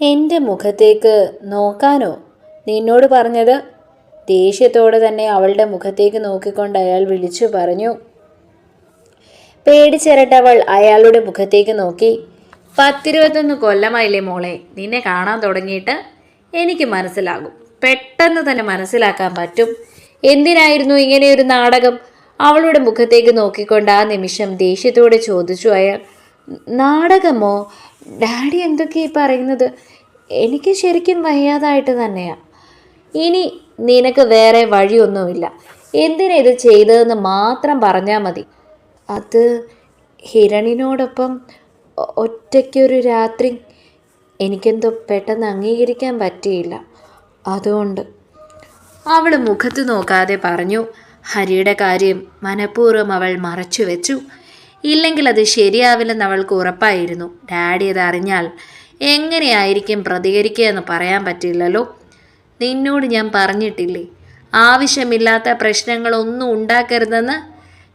എൻ്റെ മുഖത്തേക്ക് നോക്കാനോ നിന്നോട് പറഞ്ഞത്? ദേഷ്യത്തോടെ തന്നെ അവളുടെ മുഖത്തേക്ക് നോക്കിക്കൊണ്ട് അയാൾ വിളിച്ചു പറഞ്ഞു. പേടിച്ചിരട്ടവൾ അയാളുടെ മുഖത്തേക്ക് നോക്കി. 10-21 കൊല്ലമായില്ലേ മോളെ നിന്നെ കാണാൻ തുടങ്ങിയിട്ട്? എനിക്ക് മനസ്സിലാകും, പെട്ടെന്ന് തന്നെ മനസ്സിലാക്കാൻ പറ്റും. എന്തിനായിരുന്നു ഇങ്ങനെയൊരു നാടകം? അവളുടെ മുഖത്തേക്ക് നോക്കിക്കൊണ്ട് ആ നിമിഷം ദേഷ്യത്തോടെ ചോദിച്ചു അയാൾ. നാടകമോ? ഡാഡി എന്തൊക്കെയാ പറയുന്നത്? എനിക്ക് ശരിക്കും വയ്യാതായിട്ട് തന്നെയാ. ഇനി നിനക്ക് വേറെ വഴിയൊന്നുമില്ല. എന്തിനാ ഇത് ചെയ്തതെന്ന് മാത്രം പറഞ്ഞാൽ മതി. അത് ഹിരണിനോടൊപ്പം ഒറ്റയ്ക്കൊരു രാത്രി എനിക്കെന്തോ പെട്ടെന്ന് അംഗീകരിക്കാൻ പറ്റിയില്ല, അതുകൊണ്ട്. അവൾ മുഖത്ത് നോക്കാതെ പറഞ്ഞു. ഹരിയുടെ കാര്യം മനഃപൂർവ്വം അവൾ മറച്ചു വെച്ചു. ഇല്ലെങ്കിൽ അത് ശരിയാവില്ലെന്ന് അവൾക്ക് ഉറപ്പായിരുന്നു. ഡാഡി അത് അറിഞ്ഞാൽ എങ്ങനെയായിരിക്കും പ്രതികരിക്കുക എന്ന് പറയാൻ പറ്റില്ലല്ലോ. നിന്നോട് ഞാൻ പറഞ്ഞിട്ടില്ലേ ആവശ്യമില്ലാത്ത പ്രശ്നങ്ങളൊന്നും ഉണ്ടാക്കരുതെന്ന്?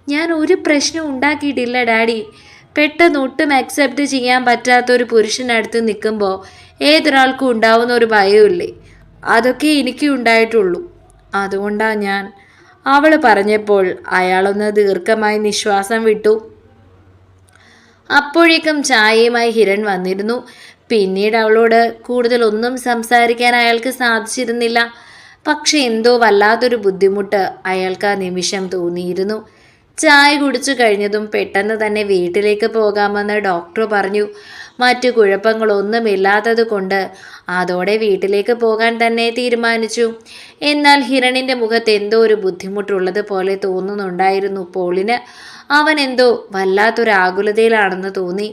ഞാൻ ഒരു പ്രശ്നം ഉണ്ടാക്കിയിട്ടില്ല ഡാഡി. പെട്ടെന്ന് ഒട്ടും അക്സെപ്റ്റ് ചെയ്യാൻ പറ്റാത്തൊരു പുരുഷനടുത്ത് നിൽക്കുമ്പോൾ ഏതൊരാൾക്കും ഉണ്ടാവുന്ന ഒരു ഭയമില്ലേ, അതൊക്കെ എനിക്കും ഉണ്ടായിട്ടുള്ളൂ. അതുകൊണ്ടാണ് ഞാൻ. അവൾ പറഞ്ഞപ്പോൾ അയാളൊന്ന് ദീർഘമായി നിശ്വാസം വിട്ടു. അപ്പോഴേക്കും ചായയുമായി ഹിരൺ വന്നിരുന്നു. പിന്നീട് അവളോട് കൂടുതലൊന്നും സംസാരിക്കാൻ അയാൾക്ക് സാധിച്ചിരുന്നില്ല. പക്ഷെ എന്തോ വല്ലാത്തൊരു ബുദ്ധിമുട്ട് അയാൾക്ക് ആ നിമിഷം തോന്നിയിരുന്നു. ചായ കുടിച്ചു കഴിഞ്ഞതും പെട്ടെന്ന് തന്നെ വീട്ടിലേക്ക് പോകാമെന്ന് ഡോക്ടർ പറഞ്ഞു. മറ്റു കുഴപ്പങ്ങളൊന്നുമില്ലാത്തത് കൊണ്ട് അതോടെ വീട്ടിലേക്ക് പോകാൻ തന്നെ തീരുമാനിച്ചു. എന്നാൽ ഹിരണിൻ്റെ മുഖത്ത് എന്തോ ഒരു ബുദ്ധിമുട്ടുള്ളത് പോലെ തോന്നുന്നുണ്ടായിരുന്നു പോളിന്. അവൻ എന്തോ വല്ലാത്തൊരു ആകുലതയിലാണെന്ന് തോന്നി.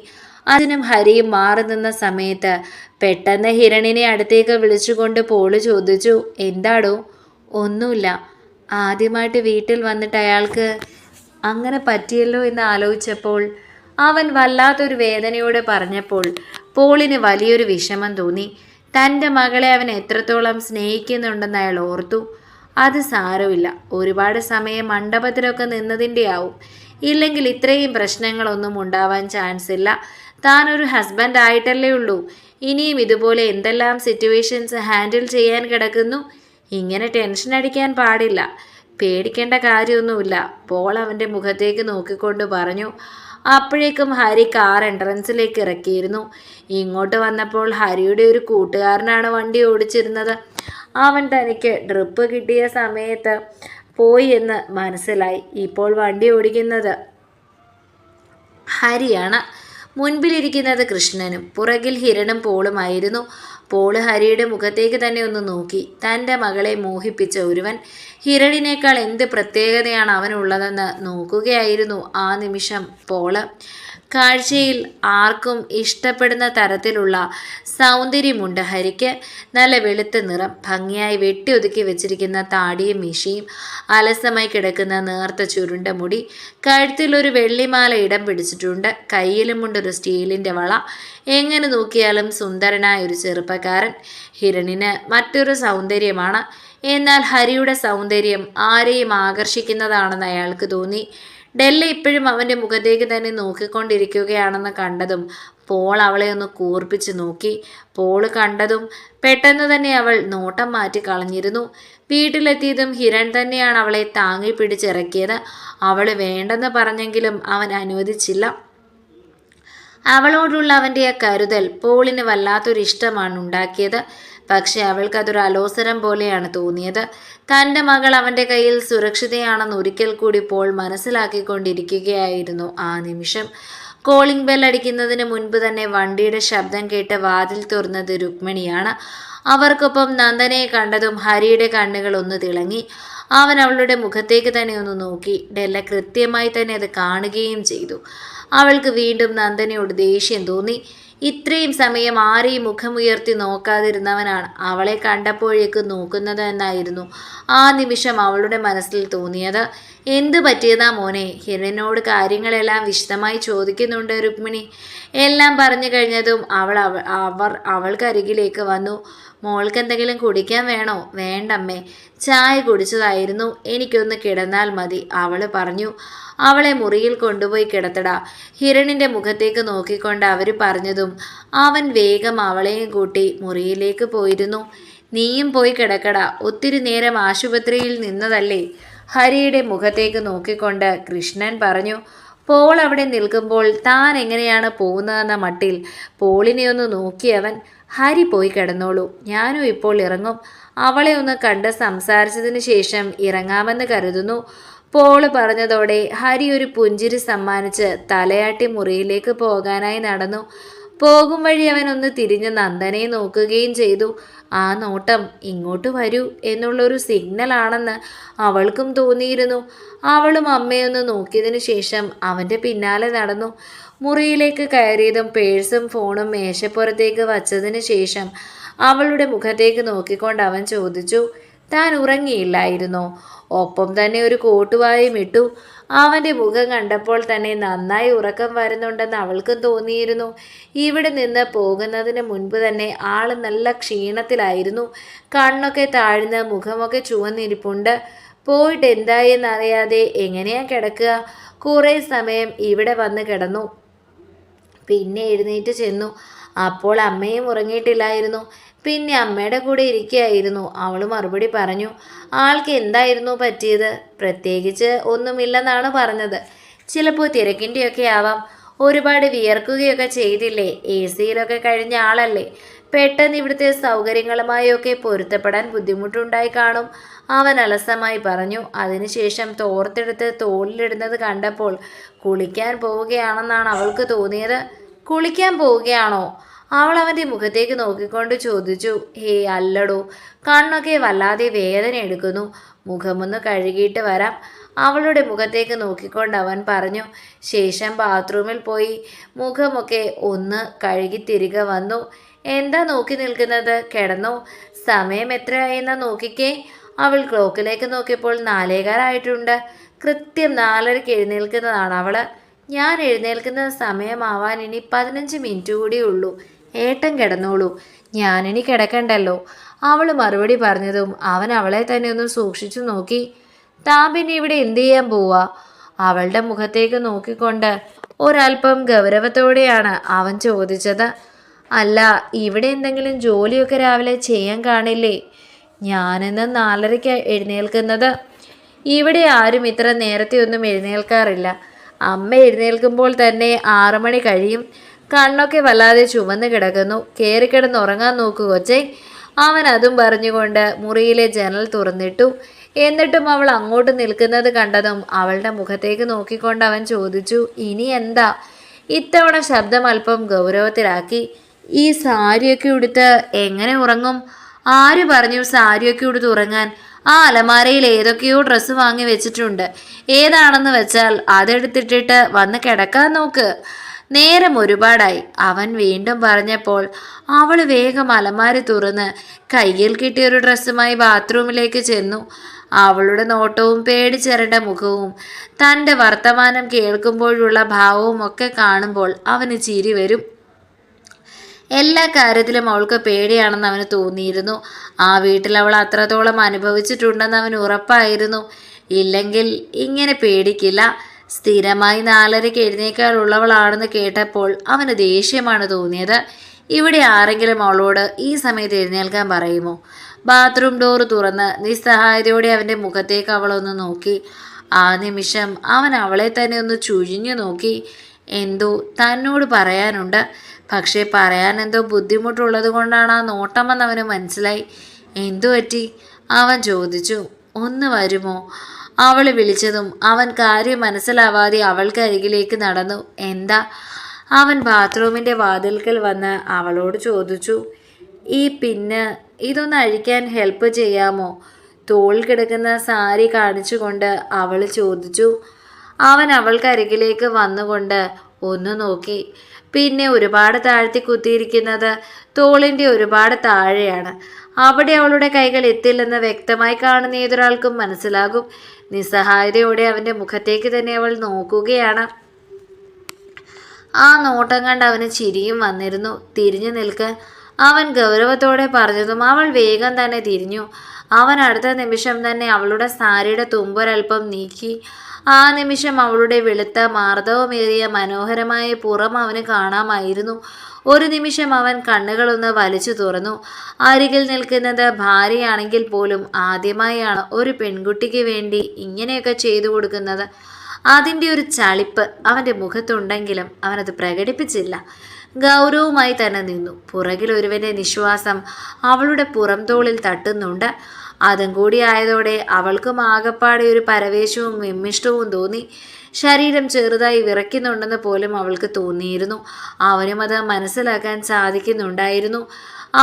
അതിനും ഹരിയും മാറി നിന്ന സമയത്ത് പെട്ടെന്ന് ഹിരണിനെ അടുത്തേക്ക് വിളിച്ചുകൊണ്ട് പോള് ചോദിച്ചു, എന്താടോ? ഒന്നുമില്ല. ആദ്യമായിട്ട് വീട്ടിൽ വന്നിട്ട് അയാൾക്ക് അങ്ങനെ പറ്റിയല്ലോ എന്ന് ആലോചിച്ചപ്പോൾ അവൻ വല്ലാത്തൊരു വേദനയോടെ പറഞ്ഞപ്പോൾ പോളിന് വലിയൊരു വിഷമം തോന്നി. തൻ്റെ മകളെ അവൻ എത്രത്തോളം സ്നേഹിക്കുന്നുണ്ടെന്ന് അയാൾ ഓർത്തു. അത് സാരമില്ല, ഒരുപാട് സമയം മണ്ഡപത്തിലൊക്കെ നിന്നതിൻ്റെ ആവും. ഇല്ലെങ്കിൽ ഇത്രയും പ്രശ്നങ്ങളൊന്നും ഉണ്ടാവാൻ ചാൻസ് ഇല്ല. താനൊരു ഹസ്ബൻഡ് ആയിട്ടല്ലേ ഉള്ളൂ. ഇനിയും ഇതുപോലെ എന്തെല്ലാം സിറ്റുവേഷൻസ് ഹാൻഡിൽ ചെയ്യാൻ കിടക്കുന്നു. ഇങ്ങനെ ടെൻഷൻ അടിക്കാൻ പാടില്ല. പേടിക്കേണ്ട കാര്യമൊന്നുമില്ല, പോൾ അവൻ്റെ മുഖത്തേക്ക് നോക്കിക്കൊണ്ട് പറഞ്ഞു. അപ്പോഴേക്കും ഹരി കാർ എൻട്രൻസിലേക്ക് ഇറക്കിയിരുന്നു. ഇങ്ങോട്ട് വന്നപ്പോൾ ഹരിയുടെ ഒരു കൂട്ടുകാരനാണ് വണ്ടി ഓടിച്ചിരുന്നത്. അവൻ തനിക്ക് ഡ്രിപ്പ് കിട്ടിയ സമയത്ത് പോയി എന്ന് മനസ്സിലായി. ഇപ്പോൾ വണ്ടി ഓടിക്കുന്നത് ഹരിയാണ്. മുൻപിലിരിക്കുന്നത് കൃഷ്ണനും പുറകിൽ ഹിരണും പോളുമായിരുന്നു. പോള് ഹരിയുടെ മുഖത്തേക്ക് തന്നെ ഒന്ന് നോക്കി. തൻ്റെ മകളെ മോഹിപ്പിച്ച ഒരുവൻ. ഹിരണിനേക്കാൾ എന്ത് പ്രത്യേകതയാണ് അവനുള്ളതെന്ന് നോക്കുകയായിരുന്നു ആ നിമിഷം പോള്. കാഴ്ചയിൽ ആർക്കും ഇഷ്ടപ്പെടുന്ന തരത്തിലുള്ള സൗന്ദര്യമുണ്ട് ഹരിക്ക്. നല്ല വെളുത്ത നിറം, ഭംഗിയായി വെട്ടിയൊതുക്കി വെച്ചിരിക്കുന്ന താടിയും മീശയും, അലസമായി കിടക്കുന്ന നേർത്ത ചുരുണ്ട മുടി, കഴുത്തിലൊരു വെള്ളിമാല ഇടം പിടിച്ചിട്ടുണ്ട്, കയ്യിലുമുണ്ടൊരു സ്റ്റീലിൻ്റെ വള. എങ്ങനെ നോക്കിയാലും സുന്ദരനായ ഒരു ചെറുപ്പക്കാരൻ. ഹിരണിന് മറ്റൊരു സൗന്ദര്യമാണ്. എന്നാൽ ഹരിയുടെ സൗന്ദര്യം ആരെയും ആകർഷിക്കുന്നതാണെന്ന് അയാൾക്ക് തോന്നി. ഡെല്ല ഇപ്പോഴും അവൻ്റെ മുഖത്തേക്ക് തന്നെ നോക്കിക്കൊണ്ടിരിക്കുകയാണെന്ന് കണ്ടതും പോൾ അവളെ ഒന്ന് കൂർപ്പിച്ച് നോക്കി. പോൾ കണ്ടതും പെട്ടെന്ന് തന്നെ അവൾ നോട്ടം മാറ്റി കളഞ്ഞിരുന്നു. വീട്ടിലെത്തിയതും ഹിരൺ തന്നെയാണ് അവളെ താങ്ങി പിടിച്ചിറക്കിയത്. അവൾ വേണ്ടെന്ന് പറഞ്ഞെങ്കിലും അവൻ അനുവദിച്ചില്ല. അവളോടുള്ള അവൻ്റെ ആ കരുതൽ പോളിന് വല്ലാത്തൊരു ഇഷ്ടമാണ് ഉണ്ടാക്കിയത്. പക്ഷെ അവൾക്കതൊരു അലോസരം പോലെയാണ് തോന്നിയത്. തൻ്റെ മകൾ അവൻ്റെ കയ്യിൽ സുരക്ഷിതയാണെന്ന് ഒരിക്കൽ കൂടി പോൾ മനസ്സിലാക്കിക്കൊണ്ടിരിക്കുകയായിരുന്നു ആ നിമിഷം. കോളിംഗ് ബെൽ അടിക്കുന്നതിന് മുൻപ് തന്നെ വണ്ടിയുടെ ശബ്ദം കേട്ട് വാതിൽ തുറന്നത് രുക്മിണിയാണ്. അവർക്കൊപ്പം നന്ദനെ കണ്ടതും ഹരിയുടെ കണ്ണുകൾ ഒന്ന് തിളങ്ങി. അവൻ അവളുടെ മുഖത്തേക്ക് തന്നെ ഒന്ന് നോക്കി. ഡെല്ല കൃത്യമായി തന്നെ അത് കാണുകയും ചെയ്തു. അവൾക്ക് വീണ്ടും നന്ദനയോട് ദേഷ്യം തോന്നി. ഇത്രയും സമയം ആരെയും മുഖമുയർത്തി നോക്കാതിരുന്നവനാണ് അവളെ കണ്ടപ്പോഴേക്ക് നോക്കുന്നത് എന്നായിരുന്നു ആ നിമിഷം അവളുടെ മനസ്സിൽ തോന്നിയത്. എന്തു പറ്റിയതാ മോനെ? ഹിരണിനോട് കാര്യങ്ങളെല്ലാം വിശദമായി ചോദിക്കുന്നുണ്ട് രുക്മിണി. എല്ലാം പറഞ്ഞു കഴിഞ്ഞതും അവൾക്കരികിലേക്ക് വന്നു. മോൾക്ക് എന്തെങ്കിലും കുടിക്കാൻ വേണോ? വേണ്ടമ്മേ, ചായ കുടിച്ചതായിരുന്നു, എനിക്കൊന്ന് കിടന്നാൽ മതി, അവൾ പറഞ്ഞു. അവളെ മുറിയിൽ കൊണ്ടുപോയി കിടത്തടാ. ഹിരണിൻ്റെ മുഖത്തേക്ക് നോക്കിക്കൊണ്ട് അവർ പറഞ്ഞതും അവൻ വേഗം അവളെയും കൂട്ടി മുറിയിലേക്ക് പോയിരുന്നു. നീയും പോയി കിടക്കടാ, ഒത്തിരി നേരം ആശുപത്രിയിൽ നിന്നതല്ലേ, ഹരിയുടെ മുഖത്തേക്ക് നോക്കിക്കൊണ്ട് കൃഷ്ണൻ പറഞ്ഞു. പോൾ അവിടെ നിൽക്കുമ്പോൾ താൻ എങ്ങനെയാണ് പോകുന്നതെന്ന മട്ടിൽ പോളിനെ ഒന്ന് നോക്കിയവൻ. ഹരി പോയി കിടന്നോളൂ, ഞാനും ഇപ്പോൾ ഇറങ്ങും. അവളെ ഒന്ന് കണ്ട് സംസാരിച്ചതിന് ശേഷം ഇറങ്ങാമെന്ന് കരുതുന്നു. പോള് പറഞ്ഞതോടെ ഹരി ഒരു പുഞ്ചിരി സമ്മാനിച്ച് തലയാട്ടി മുറിയിലേക്ക് പോകാനായി നടന്നു. പോകും വഴി അവൻ ഒന്ന് തിരിഞ്ഞ് നന്ദനെ നോക്കുകയും ചെയ്തു. ആ നോട്ടം ഇങ്ങോട്ട് വരൂ എന്നുള്ളൊരു സിഗ്നൽ ആണെന്ന് അവൾക്കും തോന്നിയിരുന്നു. അവളും അമ്മയൊന്ന് നോക്കിയതിനു ശേഷം അവൻ്റെ പിന്നാലെ നടന്നു. മുറിയിലേക്ക് കയറിയതും പേഴ്സും ഫോണും മേശപ്പുറത്തേക്ക് വച്ചതിന് ശേഷം അവളുടെ മുഖത്തേക്ക് നോക്കിക്കൊണ്ട് അവൻ ചോദിച്ചു, താൻ ഉറങ്ങിയില്ലായിരുന്നോ? ഒപ്പം തന്നെ ഒരു കോട്ടുവായും ഇട്ടു. അവൻ്റെ മുഖം കണ്ടപ്പോൾ തന്നെ നന്നായി ഉറക്കം വരുന്നുണ്ടെന്ന് അവൾക്കും തോന്നിയിരുന്നു. ഇവിടെ നിന്ന് പോകുന്നതിന് മുൻപ് തന്നെ ആൾ നല്ല ക്ഷീണത്തിലായിരുന്നു. കണ്ണൊക്കെ താഴ്ന്ന് മുഖമൊക്കെ ചുവന്നിരിപ്പുണ്ട്. പോയിട്ട് എന്തായി എന്നറിയാതെ എങ്ങനെയാ കിടക്കുക? കുറേ സമയം ഇവിടെ വന്ന് കിടന്നു, പിന്നെ എഴുന്നേറ്റ് ചെന്നു. അപ്പോൾ അമ്മയും ഉറങ്ങിയിട്ടില്ലായിരുന്നു. പിന്നെ അമ്മയുടെ കൂടെ ഇരിക്കുകയായിരുന്നു. അവൾ മറുപടി പറഞ്ഞു. ആൾക്ക് എന്തായിരുന്നു പറ്റിയത്? പ്രത്യേകിച്ച് ഒന്നുമില്ലെന്നാണ് പറഞ്ഞത്. ചിലപ്പോൾ തിരക്കിൻ്റെയൊക്കെ ആവാം. ഒരുപാട് വിയർക്കുകയൊക്കെ ചെയ്തില്ലേ? AC-യിലൊക്കെ കഴിഞ്ഞ ആളല്ലേ. പെട്ടെന്ന് ഇവിടുത്തെ സൗകര്യങ്ങളുമായൊക്കെ പൊരുത്തപ്പെടാൻ ബുദ്ധിമുട്ടുണ്ടായി കാണും, അവൻ അലസമായി പറഞ്ഞു. അതിനുശേഷം തോർത്തെടുത്ത് തോളിലിടുന്നത് കണ്ടപ്പോൾ കുളിക്കാൻ പോവുകയാണെന്നാണ് അവൾക്ക് തോന്നിയത്. കുളിക്കാൻ പോവുകയാണോ? അവൾ അവൻ്റെ മുഖത്തേക്ക് നോക്കിക്കൊണ്ട് ചോദിച്ചു. ഹേ അല്ലടോ, കണ്ണൊക്കെ വല്ലാതെ വേദന എടുക്കുന്നു, മുഖമൊന്ന് കഴുകിയിട്ട് വരാം, അവളുടെ മുഖത്തേക്ക് നോക്കിക്കൊണ്ട് അവൻ പറഞ്ഞു. ശേഷം ബാത്റൂമിൽ പോയി മുഖമൊക്കെ ഒന്ന് കഴുകി തിരികെ വന്നു. എന്താ നോക്കി നിൽക്കുന്നത്? കിടന്നോ? സമയം എത്രയായെന്നാ നോക്കിക്കേ. അവൾ ക്ലോക്കിലേക്ക് നോക്കിയപ്പോൾ 4:15 കൃത്യം 4:30 എഴുന്നേൽക്കുന്നതാണ് അവൾ. ഞാൻ എഴുന്നേൽക്കുന്ന സമയമാവാൻ ഇനി 15 മിനിറ്റ് കൂടിയേ ഉള്ളൂ. ഏട്ടൻ കിടന്നോളൂ, ഞാനിനി കിടക്കണ്ടല്ലോ. അവൾ മറുപടി പറഞ്ഞതും അവൻ അവളെ തന്നെ ഒന്ന് സൂക്ഷിച്ചു നോക്കി. താൻ പിന്നെ ഇവിടെ എന്ത് ചെയ്യാൻ പോവാ? അവളുടെ മുഖത്തേക്ക് നോക്കിക്കൊണ്ട് ഒരല്പം ഗൗരവത്തോടെയാണ് അവൻ ചോദിച്ചത്. അല്ല, ഇവിടെ എന്തെങ്കിലും ജോലിയൊക്കെ രാവിലെ ചെയ്യാൻ കാണില്ലേ? ഞാനിന്ന് 4:30 എഴുന്നേൽക്കുന്നത്. ഇവിടെ ആരും ഇത്ര നേരത്തെ ഒന്നും എഴുന്നേൽക്കാറില്ല. അമ്മ എഴുന്നേൽക്കുമ്പോൾ തന്നെ 6 മണി കഴിയും. കണ്ണൊക്കെ വല്ലാതെ ചുവന്ന് കിടക്കുന്നു, കയറിക്കിടന്ന് ഉറങ്ങാൻ നോക്കൂ കൊച്ചേ. അവൻ അതും പറഞ്ഞുകൊണ്ട് മുറിയിലെ ജനൽ തുറന്നിട്ടു. എന്നിട്ടും അവൾ അങ്ങോട്ട് നിൽക്കുന്നത് കണ്ടതും അവളുടെ മുഖത്തേക്ക് നോക്കിക്കൊണ്ട് അവൻ ചോദിച്ചു, ഇനി എന്താ? ഇത്തവണ ശബ്ദം അല്പം ഗൗരവത്തിലാക്കി. ഈ സാരിയൊക്കെ ഉടുത്ത് എങ്ങനെ ഉറങ്ങും? ആര് പറഞ്ഞു സാരിയൊക്കെ ഉടുത്ത് ഉറങ്ങാൻ? ആ അലമാരയിൽ ഏതൊക്കെയോ ഡ്രസ്സ് വാങ്ങി വെച്ചിട്ടുണ്ട്. ഏതാണെന്ന് വെച്ചാൽ അതെടുത്തിട്ടിട്ട് വന്ന് കിടക്കാൻ നോക്ക്. നേരം ഒരുപാടായി, അവൻ വീണ്ടും പറഞ്ഞപ്പോൾ അവൾ വേഗം അലമാര തുറന്ന് കയ്യിൽ കിട്ടിയൊരു ഡ്രസ്സുമായി ബാത്റൂമിലേക്ക് ചെന്നു. അവളുടെ നോട്ടവും പേടിച്ചെറണ്ട മുഖവും തൻ്റെ വർത്തമാനം കേൾക്കുമ്പോഴുള്ള ഭാവവും ഒക്കെ കാണുമ്പോൾ അവന് ചിരി വരും. എല്ലാ കാര്യത്തിലും അവൾക്ക് പേടിയാണെന്ന് അവന് തോന്നിയിരുന്നു. ആ വീട്ടിൽ അവൾ അത്രത്തോളം അനുഭവിച്ചിട്ടുണ്ടെന്ന് അവന് ഉറപ്പായിരുന്നു. ഇല്ലെങ്കിൽ ഇങ്ങനെ പേടിക്കില്ല. സ്ഥിരമായി 4:30 എഴുന്നേൽക്കാറുള്ളവളാണെന്ന് കേട്ടപ്പോൾ അവന് ദേഷ്യമാണ് തോന്നിയത്. ഇവിടെ ആരെങ്കിലും അവളോട് ഈ സമയത്ത് എഴുന്നേൽക്കാൻ പറയുമോ? ബാത്റൂം ഡോർ തുറന്ന് നിസ്സഹായതയോടെ അവൻ്റെ മുഖത്തേക്ക് അവളൊന്ന് നോക്കി. ആ നിമിഷം അവൻ അവളെ തന്നെ ഒന്ന് ചുഴിഞ്ഞു നോക്കി. എന്തോ തന്നോട് പറയാനുണ്ട്, പക്ഷേ പറയാൻ എന്തോ ബുദ്ധിമുട്ടുള്ളത് കൊണ്ടാണ് ആ നോട്ടമെന്ന് അവന് മനസ്സിലായി. എന്തു പറ്റി? അവൻ ചോദിച്ചു. ഒന്ന് വരുമോ? അവൾ വിളിച്ചതും അവൻ കാര്യം മനസ്സിലാവാതെ അവൾക്കരികിലേക്ക് നടന്നു. എന്താ? അവൻ ബാത്റൂമിൻ്റെ വാതിൽക്കൽ വന്ന് അവളോട് ചോദിച്ചു. ഈ പിന്ന് ഇതൊന്ന് അഴിക്കാൻ ഹെൽപ്പ് ചെയ്യാമോ? തോളിൽ കിടക്കുന്ന സാരി കാണിച്ചുകൊണ്ട് അവൾ ചോദിച്ചു. അവൻ അവൾക്കരികിലേക്ക് വന്നുകൊണ്ട് ഒന്ന് നോക്കി. പിന്നെ ഒരുപാട് താഴ്ത്തി കുത്തിയിരിക്കുന്നത് തോളിൻ്റെ ഒരുപാട് താഴെയാണ്. അവിടെ അവളുടെ കൈകൾ എത്തില്ലെന്ന് വ്യക്തമായി കാണുന്ന ഏതൊരാൾക്കും മനസ്സിലാകും. നിസ്സഹായതയോടെ അവൻ്റെ മുഖത്തേക്ക് തന്നെ അവൾ നോക്കുകയാണ്. ആ നോട്ടം കണ്ട് അവന് ചിരിയും വന്നിരുന്നു. തിരിഞ്ഞു നിൽക്കാൻ അവൻ ഗൗരവത്തോടെ പറഞ്ഞതും അവൾ വേഗം തന്നെ തിരിഞ്ഞു. അവൻ അടുത്ത നിമിഷം തന്നെ അവളുടെ സാരിയുടെ തുമ്പൊരൽപ്പം നീക്കി. ആ നിമിഷം അവളുടെ വെളുത്ത മാർദ്ദവമേറിയ മനോഹരമായ പുറം അവന് കാണാമായിരുന്നു. ഒരു നിമിഷം അവൻ കണ്ണുകളൊന്ന് വലിച്ചു തുറന്നു. അരികിൽ നിൽക്കുന്നത് ഭാര്യയാണെങ്കിൽ പോലും ആദ്യമായാണ് ഒരു പെൺകുട്ടിക്ക് വേണ്ടി ഇങ്ങനെയൊക്കെ ചെയ്തു കൊടുക്കുന്നത്. അതിൻ്റെ ഒരു ചളിപ്പ് അവൻ്റെ മുഖത്തുണ്ടെങ്കിലും അവനത് പ്രകടിപ്പിച്ചില്ല. ഗൗരവമായി തന്നെ നിന്നു. പുറകിൽ ഒരുവൻ്റെ നിശ്വാസം അവളുടെ പുറംതോളിൽ തട്ടുന്നുണ്ട്. അതും കൂടി ആയതോടെ അവൾക്കും ആകപ്പാടെ ഒരു പരവേശവും വിമ്മിഷ്ടവും തോന്നി. ശരീരം ചെറുതായി വിറയ്ക്കുന്നുണ്ടെന്ന് പോലും അവൾക്ക് തോന്നിയിരുന്നു. അവനും അത് മനസ്സിലാക്കാൻ സാധിക്കുന്നുണ്ടായിരുന്നു.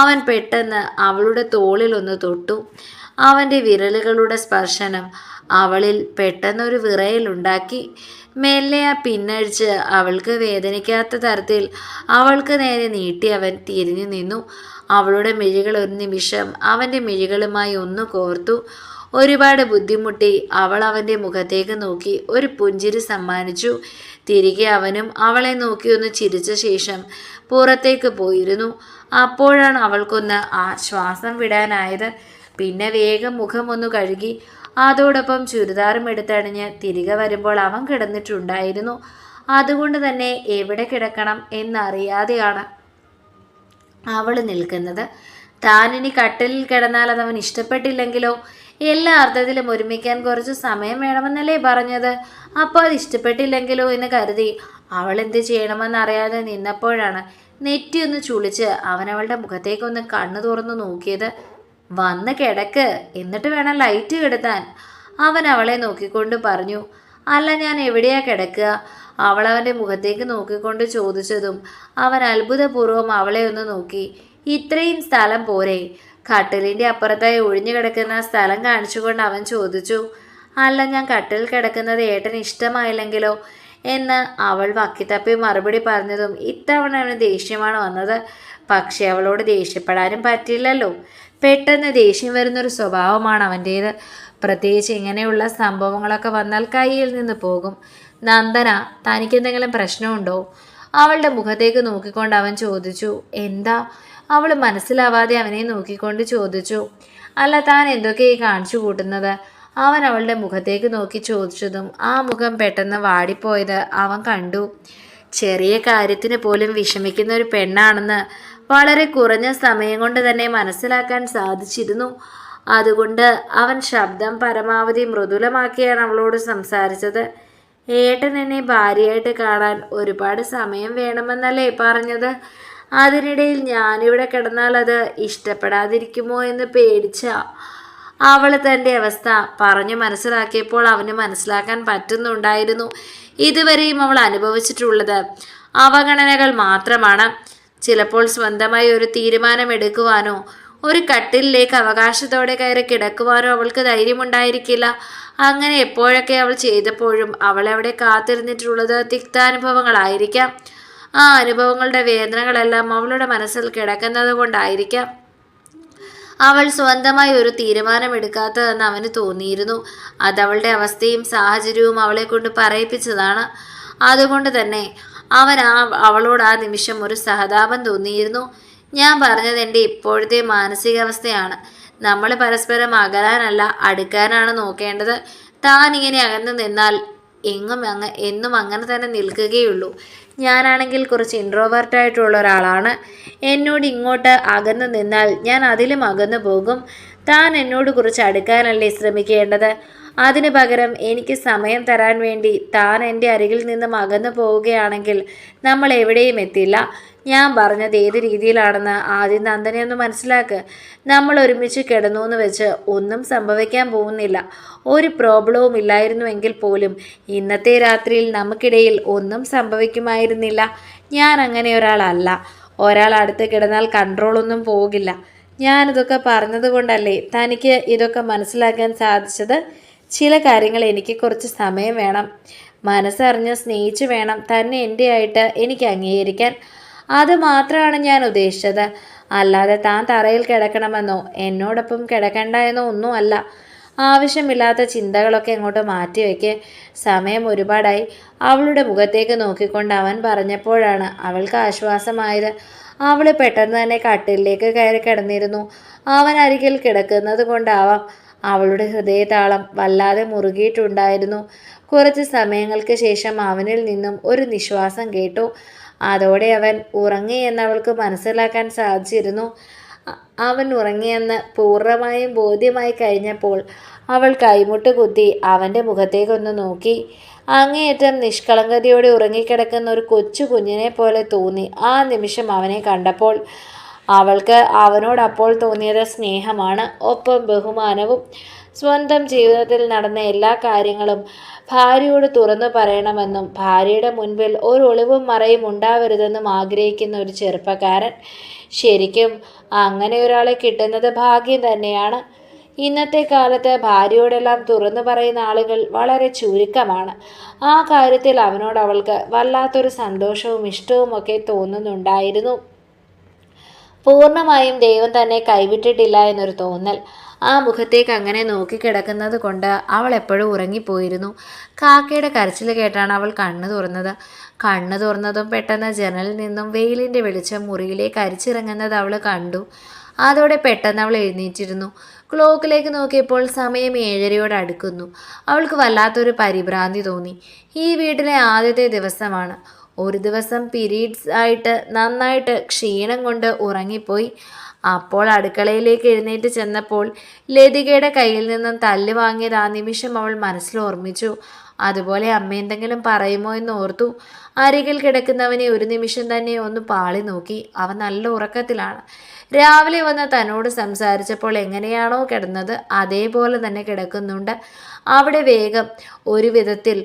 അവൻ പെട്ടെന്ന് അവളുടെ തോളിലൊന്ന് തൊട്ടു. അവൻ്റെ വിരലുകളുടെ സ്പർശനം അവളിൽ പെട്ടെന്നൊരു വിറയലുണ്ടാക്കി. മെല്ലെ ആ പിന്നഴിച്ച് അവൾക്ക് വേദനിക്കാത്ത തരത്തിൽ അവൾക്ക് നേരെ നീട്ടി അവൻ തിരിഞ്ഞു നിന്നു. അവളുടെ മിഴികൾ ഒരു നിമിഷം അവൻ്റെ മിഴികളുമായി ഒന്ന് കോർത്തു. ഒരുപാട് ബുദ്ധിമുട്ടി അവൾ അവൻ്റെ മുഖത്തേക്ക് നോക്കി ഒരു പുഞ്ചിരി സമ്മാനിച്ചു. തിരികെ അവനും അവളെ നോക്കി ഒന്ന് ചിരിച്ച ശേഷം പുറത്തേക്ക് പോയിരുന്നു. അപ്പോഴാണ് അവൾക്കൊന്ന് ആ ശ്വാസം വിടാനായത്. പിന്നെ വേഗം മുഖമൊന്നു കഴുകി അതോടൊപ്പം ചുരിദാറും എടുത്തണിഞ്ഞ് തിരികെ വരുമ്പോൾ അവൻ കിടന്നിട്ടുണ്ടായിരുന്നു. അതുകൊണ്ട് തന്നെ എവിടെ കിടക്കണം എന്നറിയാതെയാണ് അവൾ നിൽക്കുന്നത്. താനിനി കട്ടിലിൽ കിടന്നാൽ അതവൻ ഇഷ്ടപ്പെട്ടില്ലെങ്കിലോ? എല്ലാ അർത്ഥത്തിലും ഒരുമിക്കാൻ കുറച്ച് സമയം വേണമെന്നല്ലേ പറഞ്ഞത്? അപ്പോൾ അത് ഇഷ്ടപ്പെട്ടില്ലെങ്കിലോ എന്ന് കരുതി അവൾ എന്ത് ചെയ്യണമെന്നറിയാതെ നിന്നപ്പോഴാണ് നെറ്റിയൊന്ന് ചുളിച്ച് അവനവളുടെ മുഖത്തേക്കൊന്ന് കണ്ണു തുറന്നു നോക്കിയത്. വന്ന് കിടക്ക്, എന്നിട്ട് വേണം ലൈറ്റ് കെടുത്താൻ, അവൻ അവളെ നോക്കിക്കൊണ്ട് പറഞ്ഞു. അല്ല, ഞാൻ എവിടെയാ കിടക്കുക? അവൾ അവൻ്റെ മുഖത്തേക്ക് നോക്കിക്കൊണ്ട് ചോദിച്ചതും അവൻ അത്ഭുതപൂർവ്വം അവളെ ഒന്ന് നോക്കി. ഇത്രയും സ്ഥലം പോരെ? കട്ടിലിൻ്റെ അപ്പുറത്തായി ഒഴിഞ്ഞു കിടക്കുന്ന സ്ഥലം കാണിച്ചുകൊണ്ട് അവൻ ചോദിച്ചു. അല്ല, ഞാൻ കട്ടിൽ കിടക്കുന്നത് ഏട്ടന് ഇഷ്ടമായില്ലെങ്കിലോ എന്ന് അവൾ വക്കിത്തപ്പി മറുപടി പറഞ്ഞതും ഇത്തവണ അവന് ദേഷ്യമാണ് വന്നത്. പക്ഷെ അവളോട് ദേഷ്യപ്പെടാനും പറ്റില്ലല്ലോ. പെട്ടെന്ന് ദേഷ്യം വരുന്നൊരു സ്വഭാവമാണ് അവൻ്റേത്. പ്രത്യേകിച്ച് ഇങ്ങനെയുള്ള സംഭവങ്ങളൊക്കെ വന്നാൽ കയ്യിൽ നിന്ന് പോകും. നന്ദന, തനിക്കെന്തെങ്കിലും പ്രശ്നമുണ്ടോ? അവളുടെ മുഖത്തേക്ക് നോക്കിക്കൊണ്ട് അവൻ ചോദിച്ചു. എന്താ? അവൾ മനസ്സിലാവാതെ അവനെ നോക്കിക്കൊണ്ട് ചോദിച്ചു. അല്ല, താൻ എന്തൊക്കെയായി കാണിച്ചു കൂട്ടുന്നത്? അവൻ അവളുടെ മുഖത്തേക്ക് നോക്കി ചോദിച്ചതും ആ മുഖം പെട്ടെന്ന് വാടിപ്പോയത് അവൻ കണ്ടു. ചെറിയ കാര്യത്തിന് പോലും വിഷമിക്കുന്ന ഒരു പെണ്ണാണെന്ന് വളരെ കുറഞ്ഞ സമയം കൊണ്ട് തന്നെ മനസ്സിലാക്കാൻ സാധിച്ചിരുന്നു. അതുകൊണ്ട് അവൻ ശബ്ദം പരമാവധി മൃദുലമാക്കിയാണ് അവളോട് സംസാരിച്ചത്. ഏട്ടൻ എന്നെ ഭാര്യയായിട്ട് കാണാൻ ഒരുപാട് സമയം വേണമെന്നല്ലേ പറഞ്ഞത്? അതിനിടയിൽ ഞാനിവിടെ കിടന്നാൽ അത് ഇഷ്ടപ്പെടാതിരിക്കുമോ എന്ന് പേടിച്ച അവൾ തൻ്റെ അവസ്ഥ പറഞ്ഞു മനസ്സിലാക്കിയപ്പോൾ അവന് മനസ്സിലാക്കാൻ പറ്റുന്നുണ്ടായിരുന്നു. ഇതുവരെയും അവൾ അനുഭവിച്ചിട്ടുള്ളത് അവഗണനകൾ മാത്രമാണ്. ചിലപ്പോൾ സ്വന്തമായി ഒരു തീരുമാനമെടുക്കുവാനോ ഒരു കട്ടിലിലേക്ക് അവകാശത്തോടെ കയറി കിടക്കുവാനോ അവൾക്ക് ധൈര്യമുണ്ടായിരിക്കില്ല. അങ്ങനെ എപ്പോഴൊക്കെ അവൾ ചെയ്തപ്പോഴും അവളവിടെ കാത്തിരുന്നിട്ടുള്ളത് തിക്താനുഭവങ്ങളായിരിക്കാം. ആ അനുഭവങ്ങളുടെ വേദനകളെല്ലാം അവളുടെ മനസ്സിൽ കിടക്കുന്നത് കൊണ്ടായിരിക്കാം അവൾ സ്വന്തമായി ഒരു തീരുമാനമെടുക്കാത്തതെന്ന് അവന് തോന്നിയിരുന്നു. അതവളുടെ അവസ്ഥയും സാഹചര്യവും അവളെ കൊണ്ട് പറയിപ്പിച്ചതാണ്. അതുകൊണ്ട് തന്നെ അവളോട് ആ നിമിഷം ഒരു സഹതാപം തോന്നിയിരുന്നു. ഞാൻ പറഞ്ഞത് എൻ്റെ ഇപ്പോഴത്തെ മാനസികാവസ്ഥയാണ്. നമ്മൾ പരസ്പരം അകലാനല്ല, അടുക്കാനാണ് നോക്കേണ്ടത്. താൻ ഇങ്ങനെ അകന്നു നിന്നാൽ എന്നും അങ്ങനെ തന്നെ നിൽക്കുകയുള്ളൂ. ഞാനാണെങ്കിൽ കുറച്ച് ഇൻട്രോവേർട്ടായിട്ടുള്ള ഒരാളാണ്. എന്നോട് ഇങ്ങോട്ട് അകന്നു നിന്നാൽ ഞാൻ അതിലും അകന്നു പോകും. താൻ എന്നോട് കുറച്ച് അടുക്കാനല്ലേ ശ്രമിക്കേണ്ടത്? അതിനു പകരം എനിക്ക് സമയം തരാൻ വേണ്ടി താൻ എൻ്റെ അരികിൽ നിന്നും അകന്നു പോവുകയാണെങ്കിൽ നമ്മൾ എവിടെയും എത്തില്ല. ഞാൻ പറഞ്ഞത് ഏത് രീതിയിലാണെന്ന് ആദ്യം നന്ദനെ ഒന്ന് മനസ്സിലാക്ക്. നമ്മൾ ഒരുമിച്ച് കിടന്നു എന്ന് വെച്ച് ഒന്നും സംഭവിക്കാൻ പോകുന്നില്ല. ഒരു പ്രോബ്ലവും ഇല്ലായിരുന്നുവെങ്കിൽ പോലും ഇന്നത്തെ രാത്രിയിൽ നമുക്കിടയിൽ ഒന്നും സംഭവിക്കുമായിരുന്നില്ല. ഞാൻ അങ്ങനെ ഒരാളല്ല. ഒരാൾ അടുത്ത് കിടന്നാൽ കൺട്രോളൊന്നും പോകില്ല. ഞാനിതൊക്കെ പറഞ്ഞതുകൊണ്ടല്ലേ തനിക്ക് ഇതൊക്കെ മനസ്സിലാക്കാൻ സാധിച്ചത്? ചില കാര്യങ്ങൾ എനിക്ക് കുറച്ച് സമയം വേണം. മനസ്സറിഞ്ഞ് സ്നേഹിച്ച് വേണം തന്നെ എൻ്റെ ആയിട്ട് എനിക്ക് അംഗീകരിക്കാൻ. അത് മാത്രമാണ് ഞാൻ ഉദ്ദേശിച്ചത്. അല്ലാതെ താൻ തറയിൽ കിടക്കണമെന്നോ എന്നോടൊപ്പം കിടക്കണ്ട എന്നോ ഒന്നുമല്ല. ആവശ്യമില്ലാത്ത ചിന്തകളൊക്കെ അങ്ങോട്ട് മാറ്റിവെക്ക്. സമയം ഒരുപാടായി. അവളുടെ മുഖത്തേക്ക് നോക്കിക്കൊണ്ട് അവൻ പറഞ്ഞപ്പോഴാണ് അവൾക്ക് ആശ്വാസമായത്. അവൾ പെട്ടെന്ന് തന്നെ കട്ടിലേക്ക് കയറി കിടന്നിരുന്നു. അവൻ അരികിൽ കിടക്കുന്നത് കൊണ്ടാവാം അവളുടെ ഹൃദയതാളം വല്ലാതെ മുറുകിയിട്ടുണ്ടായിരുന്നു. കുറച്ച് സമയങ്ങൾക്ക് ശേഷം അവനിൽ നിന്നും ഒരു നിശ്വാസം കേട്ടു. അതോടെ അവൻ ഉറങ്ങിയെന്ന് അവൾക്ക് മനസ്സിലാക്കാൻ സാധിച്ചിരുന്നു. അവൻ ഉറങ്ങിയെന്ന് പൂർണ്ണമായും ബോധ്യമായി കഴിഞ്ഞപ്പോൾ അവൾ കൈമുട്ട് കുത്തി അവൻ്റെ മുഖത്തേക്കൊന്ന് നോക്കി. അങ്ങേയറ്റം നിഷ്കളങ്കതയോടെ ഉറങ്ങിക്കിടക്കുന്ന ഒരു കൊച്ചു കുഞ്ഞിനെ പോലെ തോന്നി ആ നിമിഷം അവനെ കണ്ടപ്പോൾ. അവൾക്ക് അവനോടപ്പോൾ തോന്നിയത് സ്നേഹമാണ്, ഒപ്പം ബഹുമാനവും. സ്വന്തം ജീവിതത്തിൽ നടന്ന എല്ലാ കാര്യങ്ങളും ഭാര്യയോട് തുറന്നു പറയണമെന്നും ഭാര്യയുടെ മുൻപിൽ ഒരു ഒളിവും മറയും ഉണ്ടാവരുതെന്നും ആഗ്രഹിക്കുന്ന ഒരു ചെറുപ്പക്കാരൻ. ശരിക്കും അങ്ങനെ ഒരാളെ കിട്ടുന്നത് ഭാഗ്യം തന്നെയാണ്. ഇന്നത്തെ കാലത്ത് ഭാര്യയോടെല്ലാം തുറന്നു പറയുന്ന ആളുകൾ വളരെ ചുരുക്കമാണ്. ആ കാര്യത്തിൽ അവനോട് അവൾക്ക് വല്ലാത്തൊരു സന്തോഷവും ഇഷ്ടവും ഒക്കെ തോന്നുന്നുണ്ടായിരുന്നു. പൂർണ്ണമായും ദൈവം തന്നെ കൈവിട്ടിട്ടില്ല എന്നൊരു തോന്നൽ. ആ മുഖത്തേക്ക് അങ്ങനെ നോക്കിക്കിടക്കുന്നത് കൊണ്ട് അവൾ എപ്പോഴും ഉറങ്ങിപ്പോയിരുന്നു. കാക്കയുടെ കരച്ചിൽ കേട്ടാണ് അവൾ കണ്ണു തുറന്നത്. കണ്ണു തുറന്നതും പെട്ടെന്ന് ജനലിൽ നിന്നും വെയിലിൻ്റെ വെളിച്ചം മുറിയിലേക്ക് അരിച്ചിറങ്ങുന്നത് അവൾ കണ്ടു. അതോടെ പെട്ടെന്ന് അവൾ എഴുന്നേറ്റിരുന്നു. ക്ലോക്കിലേക്ക് നോക്കിയപ്പോൾ സമയം 7:30 അടുക്കുന്നു. അവൾക്ക് വല്ലാത്തൊരു പരിഭ്രാന്തി തോന്നി. ഈ വീട്ടിലെ ആദ്യത്തെ ദിവസമാണ്. ഒരു ദിവസം പീരീഡ്സ് ആയിട്ട് നന്നായിട്ട് ക്ഷീണം കൊണ്ട് ഉറങ്ങിപ്പോയി. അപ്പോൾ അടുക്കളയിലേക്ക് എഴുന്നേറ്റ് ചെന്നപ്പോൾ ലതികയുടെ കയ്യിൽ നിന്നും തല്ല് വാങ്ങിയത് ആ നിമിഷം അവൾ മനസ്സിൽ ഓർമ്മിച്ചു. അതുപോലെ അമ്മ എന്തെങ്കിലും പറയുമോ എന്ന് ഓർത്തു. അരികിൽ കിടക്കുന്നവനെ ഒരു നിമിഷം തന്നെ ഒന്ന് പാളി നോക്കി. അവൻ നല്ല ഉറക്കത്തിലാണ്. രാവിലെ വന്ന് തന്നോട് സംസാരിച്ചപ്പോൾ എങ്ങനെയാണോ കിടന്നത് അതേപോലെ തന്നെ കിടക്കുന്നുണ്ട്. അവിടെ വേഗം ഒരു വിധത്തിൽ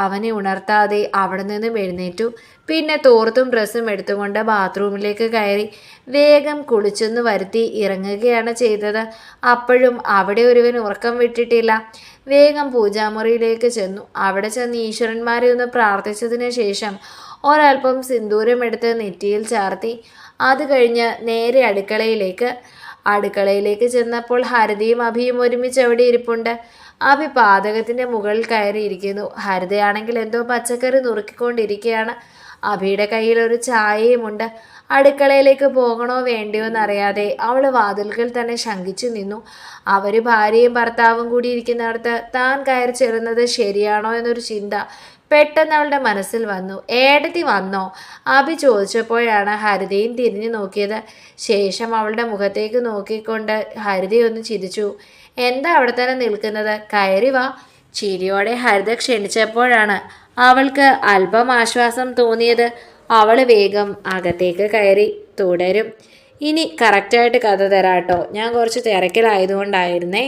അവനെ ഉണർത്താതെ അവിടെ നിന്നും എഴുന്നേറ്റു. പിന്നെ തോർത്തും ഡ്രസ്സും എടുത്തുകൊണ്ട് ബാത്റൂമിലേക്ക് കയറി വേഗം കുളിച്ചൊന്ന് വരുത്തി ഇറങ്ങുകയാണ് ചെയ്തത്. അപ്പോഴും അവിടെ ഒരുവൻ ഉറക്കം വിട്ടിട്ടില്ല. വേഗം പൂജാമുറിയിലേക്ക് ചെന്നു. അവിടെ ചെന്ന് ഈശ്വരന്മാരെ ഒന്ന് പ്രാർത്ഥിച്ചതിന് ശേഷം ഒരൽപ്പം സിന്ദൂരമെടുത്ത് നെറ്റിയിൽ ചാർത്തി. അത് കഴിഞ്ഞ് നേരെ അടുക്കളയിലേക്ക് ചെന്നപ്പോൾ ഹരിതയും അഭിയും ഒരുമിച്ച് അവിടെ ഇരിപ്പുണ്ട്. അഭി പാതകത്തിൻ്റെ മുകളിൽ കയറിയിരിക്കുന്നു. ഹരിതയാണെങ്കിൽ എന്തോ പച്ചക്കറി നുറുക്കിക്കൊണ്ടിരിക്കുകയാണ്. അഭിയുടെ കയ്യിൽ ഒരു ചായയുമുണ്ട്. അടുക്കളയിലേക്ക് പോകണോ വേണ്ടയോ എന്നറിയാതെ അവൾ വാതിൽക്കൽ തന്നെ ശങ്കിച്ചു നിന്നു. അവർ ഭാര്യയും ഭർത്താവും കൂടി ഇരിക്കുന്നിടത്ത് താൻ കയറി ചെല്ലുന്നത് ശരിയാണോ എന്നൊരു ചിന്ത പെട്ടെന്ന് അവളുടെ മനസ്സിൽ വന്നു. ഏടത്തി വന്നോ? അഭി ചോദിച്ചപ്പോഴാണ് ഹരിതയും തിരിഞ്ഞു നോക്കിയത്. ശേഷം അവളുടെ മുഖത്തേക്ക് നോക്കിക്കൊണ്ട് ഹരിതയൊന്ന് ചിരിച്ചു. എന്താ അവിടെ തന്നെ നിൽക്കുന്നത്? കയറി വാ. ചിരിയോടെ ഹരിത ക്ഷണിച്ചപ്പോഴാണ് അവൾക്ക് അല്പം ആശ്വാസം തോന്നിയത്. അവൾ വേഗം അകത്തേക്ക് കയറി. തുടരും. ഇനി കറക്റ്റായിട്ട് കഥ തരാട്ടോ. ഞാൻ കുറച്ച് തിരക്കിലായതുകൊണ്ടായിരുന്നേ.